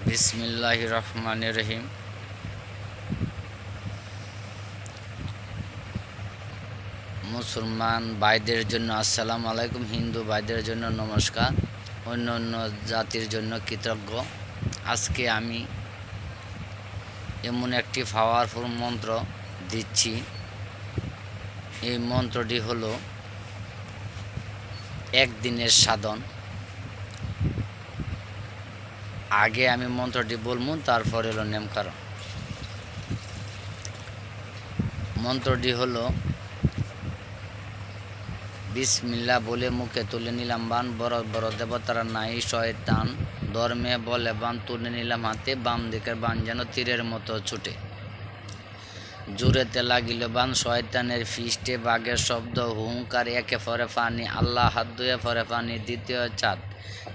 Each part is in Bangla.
বিসমিল্লাহির রহমানির রহিম। মুসলমান ভাইদের জন্য আসসালামু আলাইকুম, হিন্দু ভাইদের জন্য নমস্কার, অন্য অন্য জাতির জন্য কৃতজ্ঞ। আজকে আমি এমন একটি পাওয়ারফুল মন্ত্র দিচ্ছি। এই মন্ত্রটি হলো একদিনের সাধন। আগে আমি মন্ত্রটি বলবো, তারপর হলো নেমকারণ। মন্ত্রটি হলো বিসমিল্লাহ বলে মুখে তুলে নিলাম বান, বড় বড় দেবতারা নাই শয়তান ধর্মে বলে বান, তুলে নিলাম হাতে, বাম দিকের বান যেন তীরের মতো ছুটে। জুড়েতে লাগিল বান, শয়তানের ফিস্টে বাঘের শব্দ হুঙ্কার, একে ফরে পানি আল্লাহ, হাত ধুয়ে ফরে পানি দ্বিতীয় চাঁদ,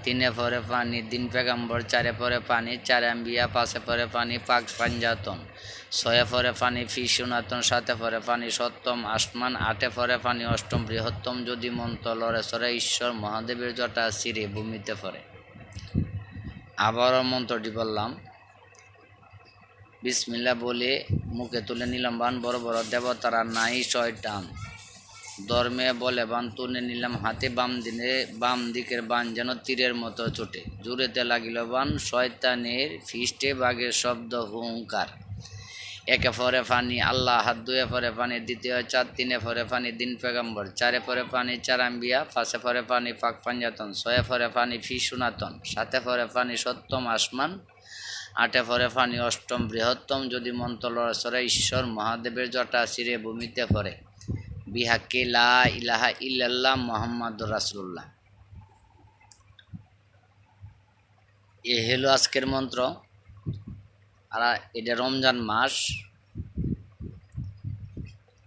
তিনে ফরে পানি দিন পেগাম্বর, চারে পরে পানি চারে আম্বিয়া, পাশে পরে পানি পাক পাঞ্জাতন, ছয়ে ফরে পানি ফি সনাতন, সাথে ফরে পানি সপ্তম আসমান, আটে ফরে পানি অষ্টম বৃহত্তম, যদি মন্ত্র লড়ে সরে ঈশ্বর মহাদেবের জটা সিরে ভূমিতে ফরে। আবারও মন্ত্রটি বললাম, বিসমিল্লাহ বলে মুখে তুলে নিলাম বান, বড় বড় দেবতারা নাই শয়তান ধর্মে বলে বান, তুলে নিলাম হাতে, বাম দিকের বান যেন তীরের মতো ছোটে। জুড়েতে লাগিল বান, শয়তানের ফিস্টে বাঘের শব্দ হুঙ্কার, একে ফরে পানি আল্লাহ, হাত ধুয়ে ফরে পানি দ্বিতীয় চাঁদ, তিনে ফরে পানি দিন পেগাম্বর, চারে ফরে পানি চার আম্বিয়া, পাশে ফরে পানি পাক পাঞ্জাতন, ছয়ে ফরে পানি ফি সনাতন, সাথে ফরে পানি সপ্তম আসমান, আটে ফরে পানি অষ্টম বৃহত্তম, যদি মন্ত্র লড়ে ঈশ্বর মহাদেবের জটা সিরে ভূমিতে ফরে। বিহাক্কে লা ইলাহা ইল্লাল্লাহ মুহাম্মাদুর রাসূলুল্লাহ। এ হলো আজকের মন্ত্র। আর এটা রমজান মাস।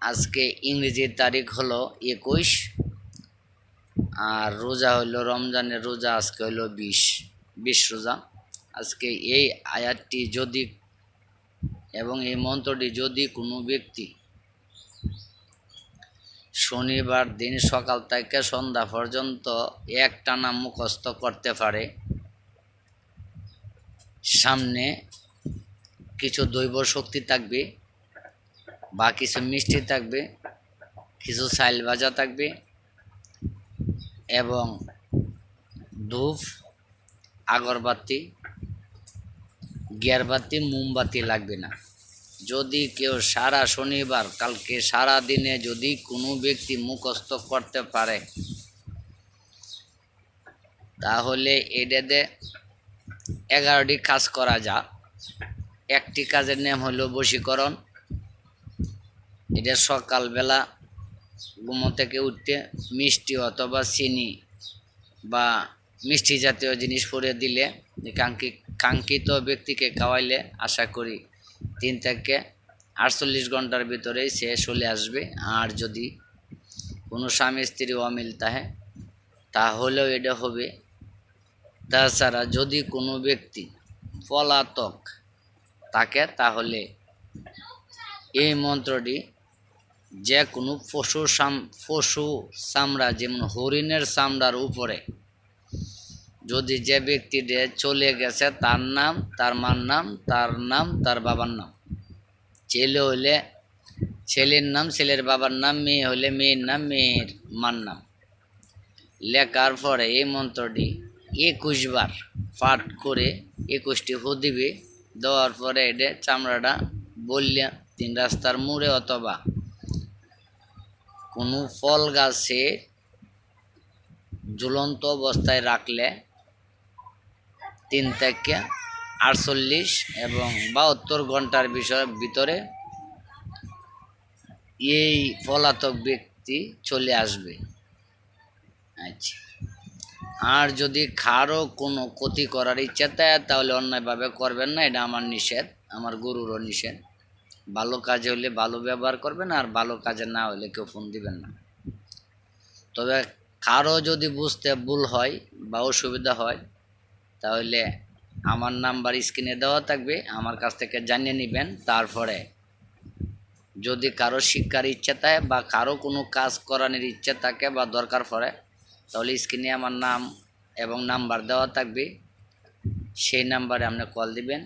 আজকে ইংরেজির তারিখ হলো 21, আর রোজা হইলো রমজানের রোজা আজকে হইলো 20 রোজা। আজকে এই আয়াতটি যদি এবং এই মন্ত্রটি যদি কোনো ব্যক্তি শনিবার দিন সকাল থেকে সন্ধ্যা পর্যন্ত একটানা মুখস্থ করতে পারে, সামনে কিছু দৈব শক্তি থাকবে বা কিছু মিষ্টি থাকবে, কিছু চাইল ভাজা থাকবে এবং ধূপ, আগরবাতি, গিয়ারবাতি, মোমবাতি লাগবে না। যদি কেউ সারা শনিবার কালকে সারা দিনে যদি কোনো ব্যক্তি মুখস্থ করতে পারে, তাহলে এটাতে 11টি কাজ করা যা। একটি কাজের নাম হলো বশীকরণ। এটা সকালবেলা ঘুম থেকে উঠতে মিষ্টি অথবা চিনি বা মিষ্টি জাতীয় জিনিস পরে দিলে, কাঙ্ক্ষিত ব্যক্তিকে খাওয়াইলে আশা করি 3 থেকে 48 ঘন্টার ভিতরেই সে চলে আসবে। আর যদি কোনো স্বামী স্ত্রী অমিল থাকে তাহলেও এটা হবে। তাছাড়া যদি কোনো ব্যক্তি পলাতক থাকে তাহলে এই মন্ত্রটি যে কোনো পশু চামড়া, যেমন হরিণের চামড়ার উপরে যদি যে ব্যক্তিটা চলে গেছে তার নাম, তার মার নাম, তার নাম, তার বাবার নাম, ছেলে হইলে ছেলের নাম, ছেলের বাবার নাম, মেয়ে হইলে মেয়ের নাম, মেয়ের মার নাম লেখার পরে এই মন্ত্রটি 21 বার পাঠ করে 21টি ফু দিবে। দেওয়ার পরে এটা চামড়াটা বললে 3 রাস্তার মোড়ে অথবা কোনো ফল গাছে ঝুলন্ত অবস্থায় রাখলে 3 থেকে 48 এবং 72 ঘন্টার ভিতরে এই পলাতক ব্যক্তি চলে আসবে। আচ্ছা, আর যদি কারো কোনো ক্ষতি করার ইচ্ছা থাকে তাহলে অন্যায়ভাবে করবেন না, এটা আমার নিষেধ, আমার গুরুরও নিষেধ। ভালো কাজে হলে ভালো ব্যবহার করবেন, আর ভালো কাজে না হলে কেউ ফোন দিবেন না। তবে কারো যদি বুঝতে ভুল হয় বা অসুবিধা হয় তাহলে আমার নাম্বার স্ক্রিনে দেওয়া থাকবে, আমার কাছ থেকে জানিয়ে নেবেন। তারপরে যদি কারো শিক্ষার ইচ্ছা থাকে বা কারো কোনো কাজ করানোর ইচ্ছা থাকে বা দরকার পড়ে তাহলে স্ক্রিনে আমার নাম এবং নাম্বার দেওয়া থাকবে। সেই নাম্বারে আপনি কল দিবেন।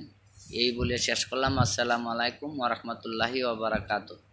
এই বলে শেষ করলাম। আসসালামু আলাইকুম ওয়া রাহমাতুল্লাহি ওয়া বারাকাতুহু।